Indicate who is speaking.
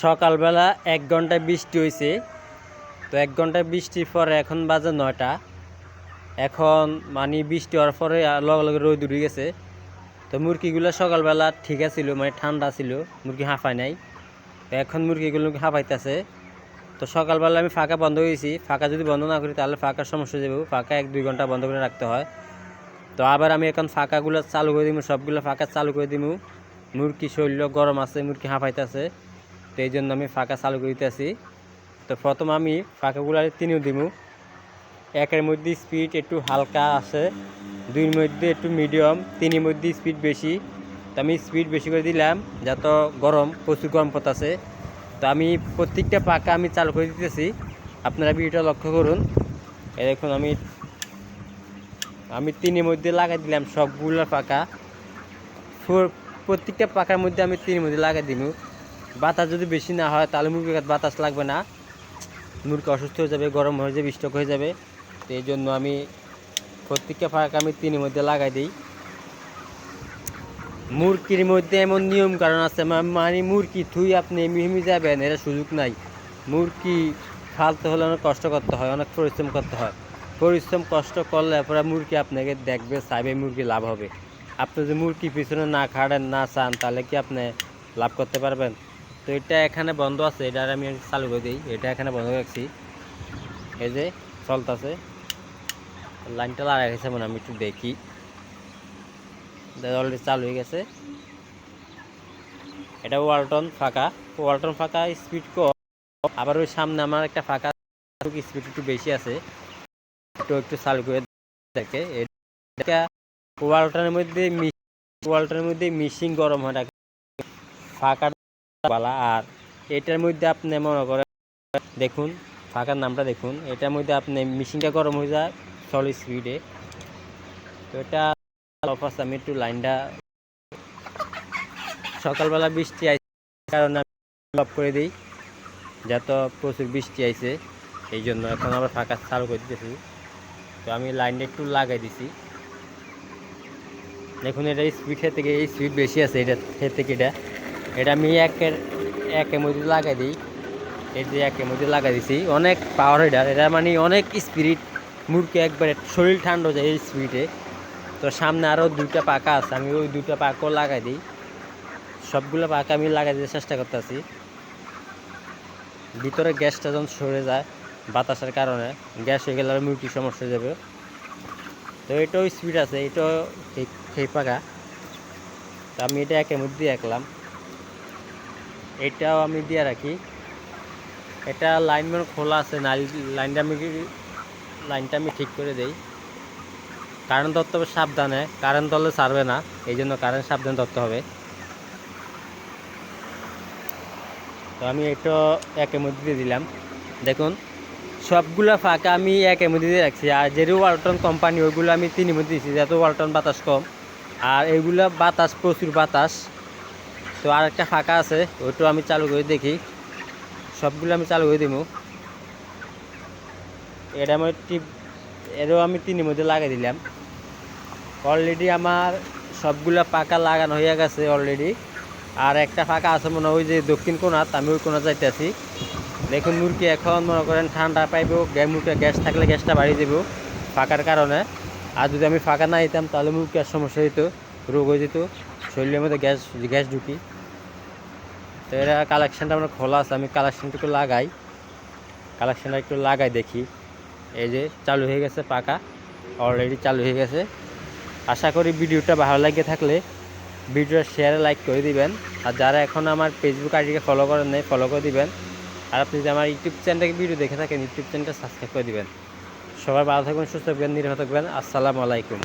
Speaker 1: সকালবেলা ১ ঘন্টা বৃষ্টি হয়েছে। তো ১ ঘন্টা বৃষ্টির পরে এখন বাজে ৯টা। এখন মানে বৃষ্টি হওয়ার পরে লগে লগে রোদ উঠে গেছে। তো মুরগিগুলো সকালবেলা ঠিক আছিল, মানে ঠান্ডা ছিল, মুরগি হাঁফায় নাই। তো এখন মুরগিগুলো হাঁপাইতেছে। তো সকালবেলা আমি ফাঁকা বন্ধ করেছি। ফাঁকা যদি বন্ধ না করি তাহলে ফাঁকার সমস্যা যাবে। ফাঁকা ১-২ ঘন্টা বন্ধ করে রাখতে হয়। তো আবার আমি এখন ফাঁকাগুলো চালু করে দিব, সবগুলো ফাঁকা চালু করে দিব। মুরগি শরীর গরম আছে, মুরগি হাঁপাইতেছে, তো এই জন্য আমি ফাঁকা চালু করে দিতেছি। তো প্রথম আমি ফাঁকাগুলো ৩ও দিব। ১-এর মধ্যে স্পিড একটু হালকা আছে, ২-এর মধ্যে একটু মিডিয়াম, ৩-এর মধ্যে স্পিড বেশি। তো আমি স্পিড বেশি করে দিলাম, যত গরম, প্রচুর গরম পড়তেছে। তো আমি প্রত্যেকটা পাকা আমি চালু করে দিতেছি, আপনারা ভিডিওটা লক্ষ্য করুন। এই দেখুন আমি ৩-এর মধ্যে লাগাই দিলাম সবগুলো পাকা। প্রত্যেকটা পাকার মধ্যে আমি ৩-এর মধ্যে লাগাই দিব। বাতাস যদি বেশি না হয় তাহলে মুরগির বাতাস লাগবে না, মুরগি অসুস্থ হয়ে যাবে, গরম হয়ে যাবে, স্ট্রোক হয়ে যাবে। তো এই জন্য আমি প্রত্যেকটা পাকা আমি ৩-এর মধ্যে লাগাই দিই। মুরগির মধ্যে এমন নিয়ম কারণ আছে, মানে মুরগি থুই আপনি এমনি যাবেন, এর সুযোগ নাই। মুরগি ফালতে হলে অনেক কষ্ট করতে হয়, অনেক পরিশ্রম করতে হয়। পরিশ্রম কষ্ট করলে পরে মুরগি আপনাকে দেখবে, চাইবে, মুরগি লাভ হবে। আপনি যদি মুরগি পিছনে না খাড়েন, না চান, তাহলে কি আপনি লাভ করতে পারবেন? তো এটা এখানে বন্ধ আছে, এটা আমি চালু করে দিই। এটা এখানে বন্ধ রাখছি, এই যে চলতেছে, লাইনটা লাগাই গেছে মানে আমি একটু দেখি, অলরেডি চালু হয়ে গেছে। এটা ওয়ালটন ফাঁকা, ওয়ালটন ফাঁকা স্পিড কম। আবার ওই সামনে আমার একটা ফাঁকা স্পিড একটু বেশি আছে, একটু চালু করে দেখে। এটা ওয়ালটনের মধ্যে মিশিং গরম হয় ফাঁকা বালা। আর এটার মধ্যে আপনি মনে করেন, দেখুন ফাঁকার নামটা দেখুন, এটার মধ্যে আপনি মেশিনটা গরম হয়ে যায় সলিড স্পিডে। তো এটা অফার, আমি একটু লাইনটা, সকালবেলা বৃষ্টি আইছে কারণে আমি অফ করে দিই, যত প্রচুর বৃষ্টি আইছে এই জন্য। এখন আবার ফাঁকা চালু করে দিতেছি। তো আমি লাইনটা একটু লাগাই দিছি, দেখুন এটা স্পিড থেকে এই স্পিড বেশি আছে, এটা থেকে এটা আমি একের মধ্যে লাগাই দিই। এই যে ১-এর মধ্যে লাগাই দিছি, অনেক পাওয়ার এটা মানে অনেক স্পিড, মুরগি একবারে শরীর ঠান্ডা যায় এই স্পিডে। তো সামনে আরও 2টা পাকা আছে, আমি ওই 2টা পাকাও লাগাই দিই। সবগুলো পাকা আমি লাগাই দিতে চেষ্টা করতেছি। ভিতরে গ্যাসটা যখন সরে যায় বাতাসের কারণে, গ্যাস হয়ে গেলে মুরগির সমস্যা হয়ে যাবে। তো এটাও স্পিড আছে, এটাও সেই পাকা। তো আমি এটা ১-এর মধ্যে রাখলাম, এটাও আমি দিয়ে রাখি। এটা লাইন খোলা আছে, লাইনটা আমি ঠিক করে দেই। কারেন্ট ধরতে হবে সাবধানে, কারেন্ট ধরলে ছাড়বে না, এই জন্য কারেন্ট সাবধানে ধরতে হবে। তো আমি এটা ১-এর মধ্যে দিয়ে দিলাম। দেখুন সবগুলা ফাঁকা আমি 1-এর মধ্যে দিয়ে রাখছি। আর যেগুলো ওয়ালটন কোম্পানি ওইগুলো আমি 3-এর মধ্যে দিচ্ছি, যেহেতু ওয়ালটন বাতাস কম। আর এইগুলো বাতাস, প্রচুর বাতাস। তো আর একটা ফাঁকা আছে, ওইটাও আমি চালু করে দেখি। সবগুলো আমি চালু করে দিব। এটাও আমি 3-এর মধ্যে লাগিয়ে দিলাম। অলরেডি আমার সবগুলা পাকা লাগানো হয়ে গেছে অলরেডি। আর একটা ফাঁকা আছে মনে হয় ওই যে দক্ষিণ কোণাত, আমি ওই কোণা যাইতেছি। দেখুন মুরগি এখন মনে করেন ঠান্ডা পাইব, মুরগি গ্যাস থাকলে গ্যাসটা বাড়িয়ে দেবো ফাঁকার কারণে। আর যদি আমি ফাঁকা না দিতাম তাহলে মুরগির সমস্যা হইতো, রোগ হয়ে যেত, শরীরের মধ্যে গ্যাস ঢুকি। তো এরা কালেকশানটা আমার খোলা আছে, আমি কালেকশানটা একটু লাগাই দেখি। এই যে চালু হয়ে গেছে পাকা, অলরেডি চালু হয়ে গেছে। আশা করি ভিডিওটা ভালো লাগে থাকলে ভিডিওটা শেয়ার, লাইক করে দিবেন। আর যারা এখন আমার ফেসবুক আইডিকে ফলো করেন নাই, ফলো করে দিবেন। আর আপনি যদি আমার ইউটিউব চ্যানেলটাকে ভিডিও দেখে থাকেন, ইউটিউব চ্যানেলটা সাবস্ক্রাইব করে দিবেন। সবাই ভালো থাকবেন, সুস্থ থাকবেন, নিরাপদ থাকবেন। আসসালামু আলাইকুম।